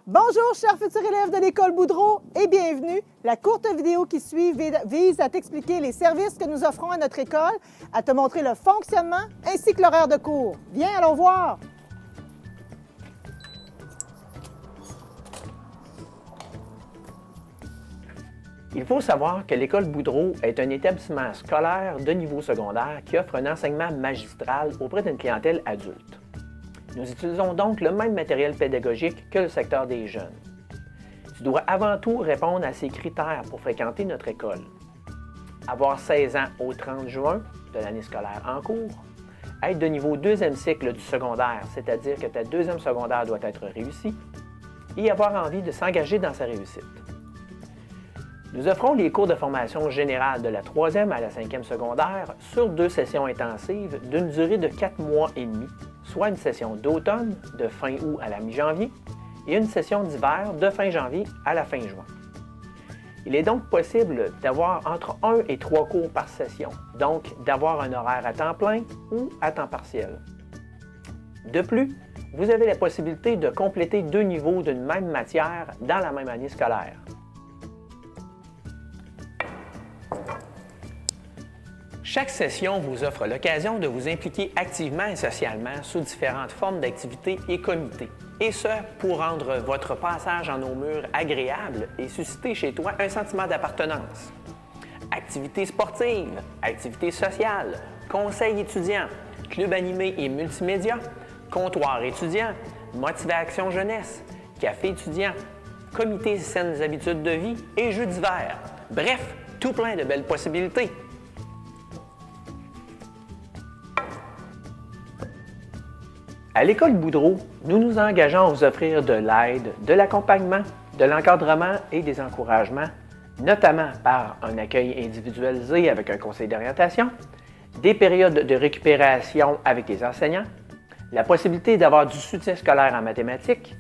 Bonjour, chers futurs élèves de l'École Boudreau et bienvenue. La courte vidéo qui suit vise à t'expliquer les services que nous offrons à notre école, à te montrer le fonctionnement ainsi que l'horaire de cours. Viens, allons voir! Il faut savoir que l'École Boudreau est un établissement scolaire de niveau secondaire qui offre un enseignement magistral auprès d'une clientèle adulte. Nous utilisons donc le même matériel pédagogique que le secteur des jeunes. Tu dois avant tout répondre à ces critères pour fréquenter notre école. Avoir 16 ans au 30 juin de l'année scolaire en cours, être de niveau deuxième cycle du secondaire, c'est-à-dire que ta deuxième secondaire doit être réussie, et avoir envie de s'engager dans sa réussite. Nous offrons les cours de formation générale de la 3e à la 5e secondaire sur 2 sessions intensives d'une durée de 4 mois et demi, soit une session d'automne de fin août à la mi-janvier et une session d'hiver de fin janvier à la fin juin. Il est donc possible d'avoir entre 1 et 3 cours par session, donc d'avoir un horaire à temps plein ou à temps partiel. De plus, vous avez la possibilité de compléter 2 niveaux d'une même matière dans la même année scolaire. Chaque session vous offre l'occasion de vous impliquer activement et socialement sous différentes formes d'activités et comités, et ce, pour rendre votre passage en nos murs agréable et susciter chez toi un sentiment d'appartenance. Activités sportives, activités sociales, conseils étudiants, clubs animés et multimédia, comptoirs étudiants, motivation jeunesse, café étudiant, comités saines habitudes de vie et jeux d'hiver. Bref, tout plein de belles possibilités. À l'École Boudreau, nous nous engageons à vous offrir de l'aide, de l'accompagnement, de l'encadrement et des encouragements, notamment par un accueil individualisé avec un conseil d'orientation, des périodes de récupération avec les enseignants, la possibilité d'avoir du soutien scolaire en mathématiques,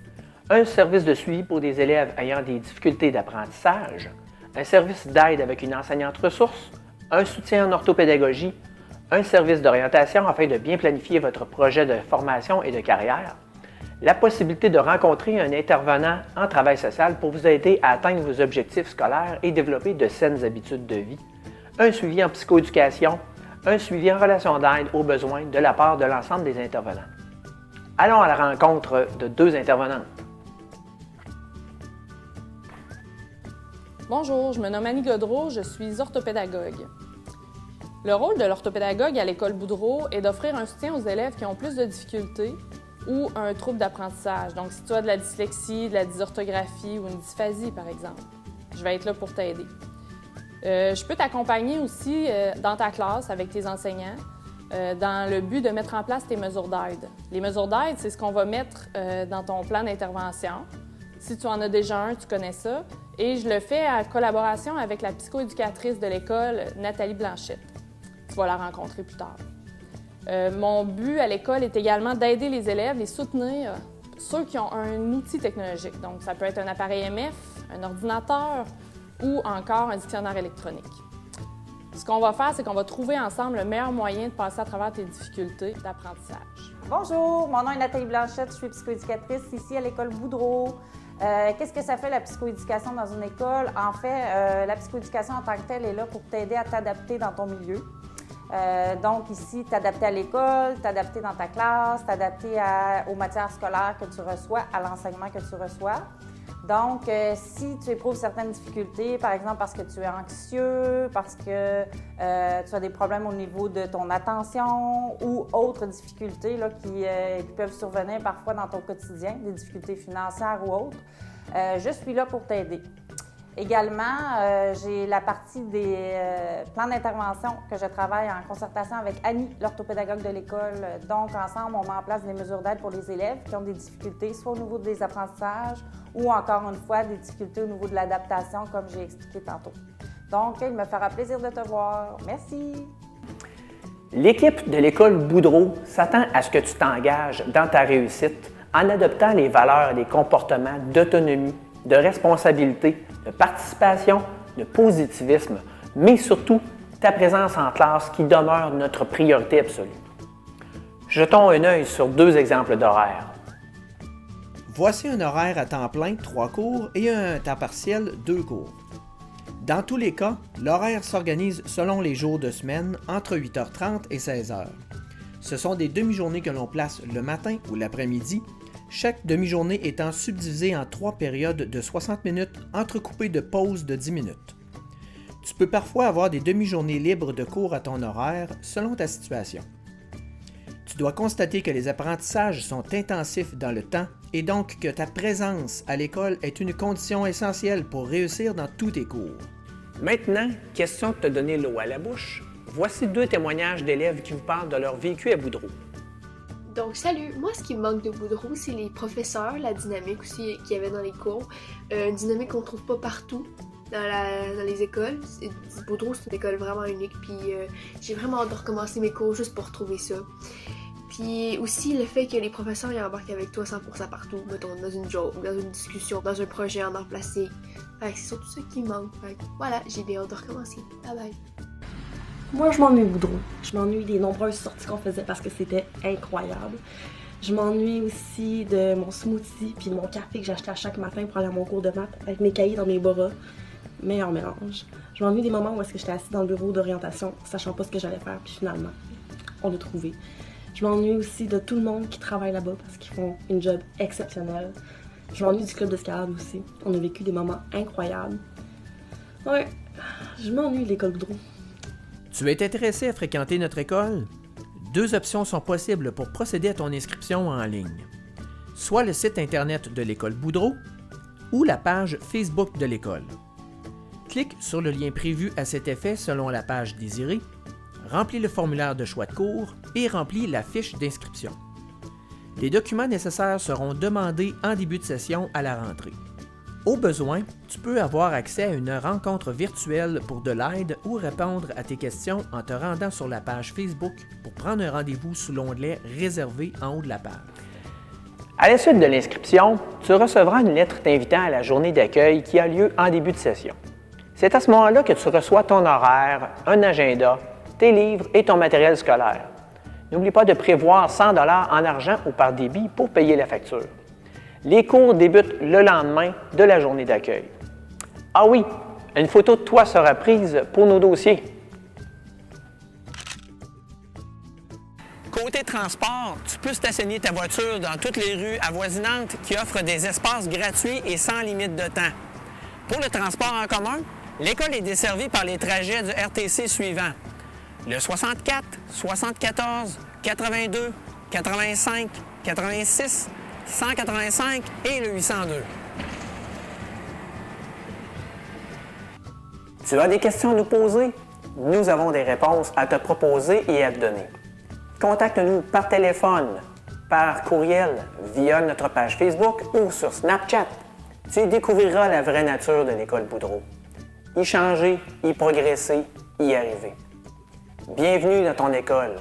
un service de suivi pour des élèves ayant des difficultés d'apprentissage, un service d'aide avec une enseignante ressource, un soutien en orthopédagogie, un service d'orientation afin de bien planifier votre projet de formation et de carrière, la possibilité de rencontrer un intervenant en travail social pour vous aider à atteindre vos objectifs scolaires et développer de saines habitudes de vie, un suivi en psychoéducation, un suivi en relation d'aide aux besoins de la part de l'ensemble des intervenants. Allons à la rencontre de 2 intervenantes. Bonjour, je me nomme Annie Godreau, je suis orthopédagogue. Le rôle de l'orthopédagogue à l'École Boudreau est d'offrir un soutien aux élèves qui ont plus de difficultés ou un trouble d'apprentissage. Donc, si tu as de la dyslexie, de la dysorthographie ou une dysphasie, par exemple, je vais être là pour t'aider. Je peux t'accompagner aussi dans ta classe avec tes enseignants dans le but de mettre en place tes mesures d'aide. Les mesures d'aide, c'est ce qu'on va mettre dans ton plan d'intervention. Si tu en as déjà un, tu connais ça. Et je le fais en collaboration avec la psychoéducatrice de l'école, Nathalie Blanchette. Tu vas la rencontrer plus tard. Mon but à l'école est également d'aider les élèves et soutenir ceux qui ont un outil technologique. Donc, ça peut être un appareil MF, un ordinateur ou encore un dictionnaire électronique. Ce qu'on va faire, c'est qu'on va trouver ensemble le meilleur moyen de passer à travers tes difficultés d'apprentissage. Bonjour, mon nom est Nathalie Blanchette, je suis psychoéducatrice ici à l'École Boudreau. Qu'est-ce que ça fait la psychoéducation dans une école? En fait, la psychoéducation en tant que telle est là pour t'aider à t'adapter dans ton milieu. Donc ici, t'adapter à l'école, t'adapter dans ta classe, t'adapter aux matières scolaires que tu reçois, à l'enseignement que tu reçois. Donc, si tu éprouves certaines difficultés, par exemple parce que tu es anxieux, parce que tu as des problèmes au niveau de ton attention ou autres difficultés là, qui peuvent survenir parfois dans ton quotidien, des difficultés financières ou autres, je suis là pour t'aider. Également, j'ai la partie des plans d'intervention que je travaille en concertation avec Annie, l'orthopédagogue de l'école. Donc, ensemble, on met en place des mesures d'aide pour les élèves qui ont des difficultés, soit au niveau des apprentissages ou encore une fois des difficultés au niveau de l'adaptation, comme j'ai expliqué tantôt. Donc, il me fera plaisir de te voir. Merci! L'équipe de l'École Boudreau s'attend à ce que tu t'engages dans ta réussite en adoptant les valeurs et les comportements d'autonomie, de responsabilité, de participation, de positivisme, mais surtout ta présence en classe qui demeure notre priorité absolue. Jetons un œil sur 2 exemples d'horaires. Voici un horaire à temps plein, 3 cours, et un temps partiel, 2 cours. Dans tous les cas, l'horaire s'organise selon les jours de semaine entre 8h30 et 16h. Ce sont des demi-journées que l'on place le matin ou l'après-midi, chaque demi-journée étant subdivisée en 3 périodes de 60 minutes entrecoupées de pauses de 10 minutes. Tu peux parfois avoir des demi-journées libres de cours à ton horaire selon ta situation. Tu dois constater que les apprentissages sont intensifs dans le temps et donc que ta présence à l'école est une condition essentielle pour réussir dans tous tes cours. Maintenant, question de te donner l'eau à la bouche. Voici 2 témoignages d'élèves qui vous parlent de leur vécu à Boudreau. Donc, salut! Moi, ce qui me manque de Boudreau, c'est les professeurs, la dynamique aussi qu'il y avait dans les cours. Une dynamique qu'on trouve pas partout dans les écoles. Boudreau, c'est une école vraiment unique, puis j'ai vraiment hâte de recommencer mes cours juste pour retrouver ça. Puis aussi, le fait que les professeurs ils embarquent avec toi 100% partout, mettons, dans une joke, dans une discussion, dans un projet en art placé. Fait que c'est surtout ça qui me manque. Fait que voilà, j'ai bien hâte de recommencer. Bye bye! Moi, je m'ennuie Boudreau. Je m'ennuie des nombreuses sorties qu'on faisait parce que c'était incroyable. Je m'ennuie aussi de mon smoothie puis de mon café que j'achetais à chaque matin pour aller à mon cours de maths avec mes cahiers dans mes bras. Meilleur mélange. Je m'ennuie des moments où est-ce que j'étais assise dans le bureau d'orientation, sachant pas ce que j'allais faire, puis finalement, on l'a trouvé. Je m'ennuie aussi de tout le monde qui travaille là-bas parce qu'ils font une job exceptionnelle. Je m'ennuie du club d'escalade aussi. On a vécu des moments incroyables. Ouais, je m'ennuie de l'école Boudreau. Tu es intéressé à fréquenter notre école? 2 options sont possibles pour procéder à ton inscription en ligne. Soit le site internet de l'école Boudreau ou la page Facebook de l'école. Clique sur le lien prévu à cet effet selon la page désirée, remplis le formulaire de choix de cours et remplis la fiche d'inscription. Les documents nécessaires seront demandés en début de session à la rentrée. Au besoin, tu peux avoir accès à une rencontre virtuelle pour de l'aide ou répondre à tes questions en te rendant sur la page Facebook pour prendre un rendez-vous sous l'onglet « Réservé » en haut de la page. À la suite de l'inscription, tu recevras une lettre t'invitant à la journée d'accueil qui a lieu en début de session. C'est à ce moment-là que tu reçois ton horaire, un agenda, tes livres et ton matériel scolaire. N'oublie pas de prévoir 100 $ en argent ou par débit pour payer la facture. Les cours débutent le lendemain de la journée d'accueil. Ah oui, une photo de toi sera prise pour nos dossiers. Côté transport, tu peux stationner ta voiture dans toutes les rues avoisinantes qui offrent des espaces gratuits et sans limite de temps. Pour le transport en commun, l'école est desservie par les trajets du RTC suivants. Le 64, 74, 82, 85, 86, 185 et le 802. Tu as des questions à nous poser? Nous avons des réponses à te proposer et à te donner. Contacte-nous par téléphone, par courriel, via notre page Facebook ou sur Snapchat. Tu découvriras la vraie nature de l'école Boudreau. Y changer, y progresser, y arriver. Bienvenue dans ton école.